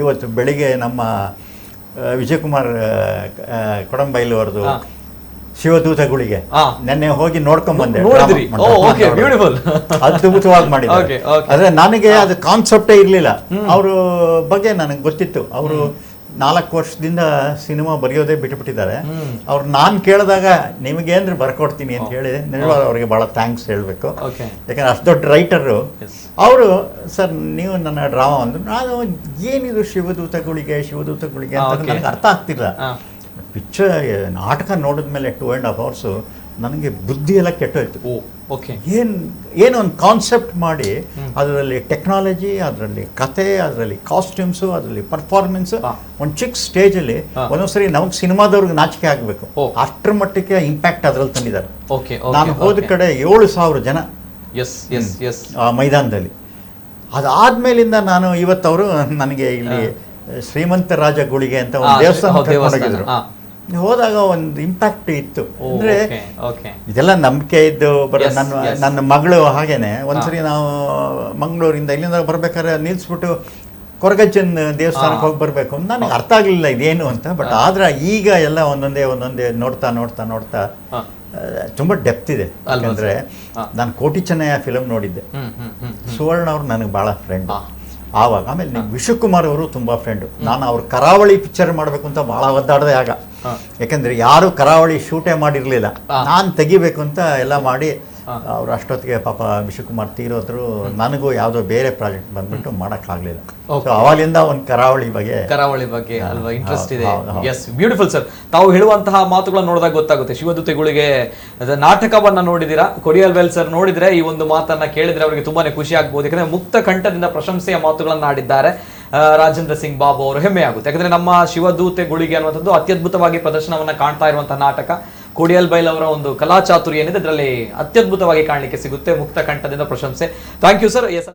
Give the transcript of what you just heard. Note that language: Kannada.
ಇವತ್ತು ಬೆಳಿಗ್ಗೆ ನಮ್ಮ ವಿಜಯಕುಮಾರ್ ಕೊಡಂಬೈಲು ಅವ್ರದ್ದು ಶಿವದೂತಗಳಿಗೆ ನೆನ್ನೆ ಹೋಗಿ ನೋಡ್ಕೊಂಡ್ ಬಂದೆ, ಅದ್ಭುತವಾಗಿ ಮಾಡಿದ್ದಾರೆ. ಆದ್ರೆ ನನಗೆ ಅದು ಕಾನ್ಸೆಪ್ಟೇ ಇರ್ಲಿಲ್ಲ. ಅವ್ರ ಬಗ್ಗೆ ನನಗೆ ಗೊತ್ತಿತ್ತು, ಅವರು 4 ವರ್ಷದಿಂದ ಸಿನಿಮಾ ಬರೆಯೋದೇ ಬಿಟ್ಟುಬಿಟ್ಟಿದ್ದಾರೆ. ಅವ್ರು ನಾನು ಕೇಳಿದಾಗ ನಿಮಗೆ ಅಂದ್ರೆ ಬರ್ಕೊಡ್ತೀನಿ ಅಂತ ಹೇಳಿ ನಿಜವಾದ ಅವ್ರಿಗೆ ಬಹಳ ಥ್ಯಾಂಕ್ಸ್ ಹೇಳಬೇಕು. ಯಾಕಂದ್ರೆ ಅಷ್ಟು ದೊಡ್ಡ ರೈಟರು ಅವರು. ಸರ್ ನೀವು ನನ್ನ ಡ್ರಾಮಾ ಅಂದ್ರು, ನಾನು ಏನಿದು ಶಿವದೂತಗಳಿಗೆ ಅಂತ ನನಗೆ ಅರ್ಥ ಆಗ್ತಿಲ್ಲ. ಪಿಕ್ಚರ್ ನಾಟಕ ನೋಡಿದ್ಮೇಲೆ 2.5 hours ನನಗೆ ಬುದ್ಧಿ ಎಲ್ಲ ಕೆಟ್ಟೋಯ್ತು. ಏನು ಒಂದು ಕಾನ್ಸೆಪ್ಟ್ ಮಾಡಿ ಅದರಲ್ಲಿ ಟೆಕ್ನಾಲಜಿ, ಅದರಲ್ಲಿ ಕತೆ, ಅದರಲ್ಲಿ ಕಾಸ್ಟ್ಯೂಮ್ಸು, ಅದರಲ್ಲಿ ಪರ್ಫಾರ್ಮೆನ್ಸ್, ಒಂದು ಚಿಕ್ಕ ಸ್ಟೇಜಲ್ಲಿ ಒಂದೊಂದ್ಸರಿ ನಮಗೆ ಸಿನಿಮಾದವ್ರಿಗೆ ನಾಚಿಕೆ ಆಗಬೇಕು, ಅಷ್ಟರ ಮಟ್ಟಕ್ಕೆ ಇಂಪ್ಯಾಕ್ಟ್ ಅದರಲ್ಲಿ ತಂದಿದ್ದಾರೆ. ನಾನು ಹೋದ ಕಡೆ 7,000 ಜನ ಆ ಮೈದಾನದಲ್ಲಿ. ಅದಾದ್ಮೇಲಿಂದ ನಾನು ಇವತ್ತವರು ನನಗೆ ಇಲ್ಲಿ ಶ್ರೀಮಂತ ರಾಜಗುಳಿಗೆ ಅಂತ ಒಂದು ದೇವಸ್ಥಾನ ಕರ್ಕೊಂಡೋಗಿದ್ರು. ಹೋದಾಗ ಒಂದು ಇಂಪ್ಯಾಕ್ಟ್ ಇತ್ತು. ಅಂದ್ರೆ ಇದೆಲ್ಲ ನಂಬಿಕೆ ಇದ್ದು ನನ್ನ ಮಗಳು ಹಾಗೇನೆ ಒಂದ್ಸರಿ ನಾವು ಮಂಗಳೂರಿಂದ ಇಲ್ಲಿಂದ ಬರ್ಬೇಕಾದ್ರೆ ನಿಲ್ಸ್ಬಿಟ್ಟು ಕೊರಗಜ್ಜನ್ ದೇವಸ್ಥಾನಕ್ಕೆ ಹೋಗಿ ಬರ್ಬೇಕು ಅಂತ ನನಗೆ ಅರ್ಥ ಆಗ್ಲಿಲ್ಲ ಇದೇನು ಅಂತ. ಬಟ್ ಆದ್ರೆ ಈಗ ಎಲ್ಲ ಒಂದೊಂದೇ ನೋಡ್ತಾ ತುಂಬಾ ಡೆಪ್ತ್ ಇದೆ. ಯಾಕಂದ್ರೆ ನಾನು ಕೋಟಿ ಚೆನ್ನಯ್ಯ ಫಿಲಮ್ ನೋಡಿದ್ದೆ, ಸುವರ್ಣ ಅವ್ರು ನನಗೆ ಬಹಳ ಫ್ರೆಂಡ್ ಆವಾಗ. ಆಮೇಲೆ ವಿಶ್ವಕುಮಾರ್ ಅವರು ತುಂಬಾ ಫ್ರೆಂಡು. ನಾನು ಅವ್ರ ಕರಾವಳಿ ಪಿಕ್ಚರ್ ಮಾಡಬೇಕು ಅಂತ ಬಹಳ ಒದ್ದಾಡಿದೆ ಆಗ. ಯಾಕಂದ್ರೆ ಯಾರು ಕರಾವಳಿ ಶೂಟೇ ಮಾಡಿರ್ಲಿಲ್ಲ, ನಾನು ತೆಗಿಬೇಕು ಅಂತ ಎಲ್ಲ ಮಾಡಿ ಅವ್ರು ಅಷ್ಟೊತ್ತಿಗೆ ಪಾಪ ವಿಶ್ವಕುಮಾರ್ ತೀರೋದ್ರು. ನನಗೂ ಯಾವುದೋ ಬೇರೆ ಪ್ರಾಜೆಕ್ಟ್ ಬಂದ್ಬಿಟ್ಟು ಮಾಡೋಕ್ಕಾಗಲಿಲ್ಲ. ಅವಾಗಿಂದ ಒಂದು ಕರಾವಳಿ ಬಗ್ಗೆ ಅಲ್ವಾ ಇಂಟ್ರೆಸ್ಟ್ ಇದೆ. Yes, beautiful sir. ತಾವು ಹೇಳುವಂತಹ ಮಾತುಗಳನ್ನ ನೋಡಿದಾಗ ಗೊತ್ತಾಗುತ್ತೆ. ಶಿವದೂತಗಳಿಗೆ ನಾಟಕವನ್ನ ನೋಡಿದಿರಾ, ಕೊಡಿಯಲ್ ವೆಲ್ ಸರ್ ನೋಡಿದ್ರೆ ಈ ಒಂದು ಮಾತನ್ನ ಕೇಳಿದ್ರೆ ಅವರಿಗೆ ತುಂಬಾನೇ ಖುಷಿ ಆಗ್ಬಹುದು. ಯಾಕಂದ್ರೆ ಮುಕ್ತ ಕಂಠದಿಂದ ಪ್ರಶಂಸೆಯ ಮಾತುಗಳನ್ನ ಆಡಿದ್ದಾರೆ ರಾಜೇಂದ್ರ ಸಿಂಗ್ ಬಾಬು ಅವರು. ಹೆಮ್ಮೆ ಆಗುತ್ತೆ. ಯಾಕಂದ್ರೆ ನಮ್ಮ ಶಿವದೂತೆಗಳಿಗೆ ಅನ್ನುವಂಥದ್ದು ಅತ್ಯದ್ಭುತವಾಗಿ ಪ್ರದರ್ಶನವನ್ನ ಕಾಣ್ತಾ ಇರುವಂತಹ ನಾಟಕ. ಕೊಡಿಯಲ್ ಬೈಲ್ ಅವರ ಒಂದು ಕಲಾ ಚಾತುರ್ಯ ಏನಿದೆ ಅದರಲ್ಲಿ ಅತ್ಯದ್ಭುತವಾಗಿ ಕಾಣಲಿಕ್ಕೆ ಸಿಗುತ್ತೆ. ಮುಕ್ತ ಕಂಠದಿಂದ ಪ್ರಶಂಸೆ. Thank you sir.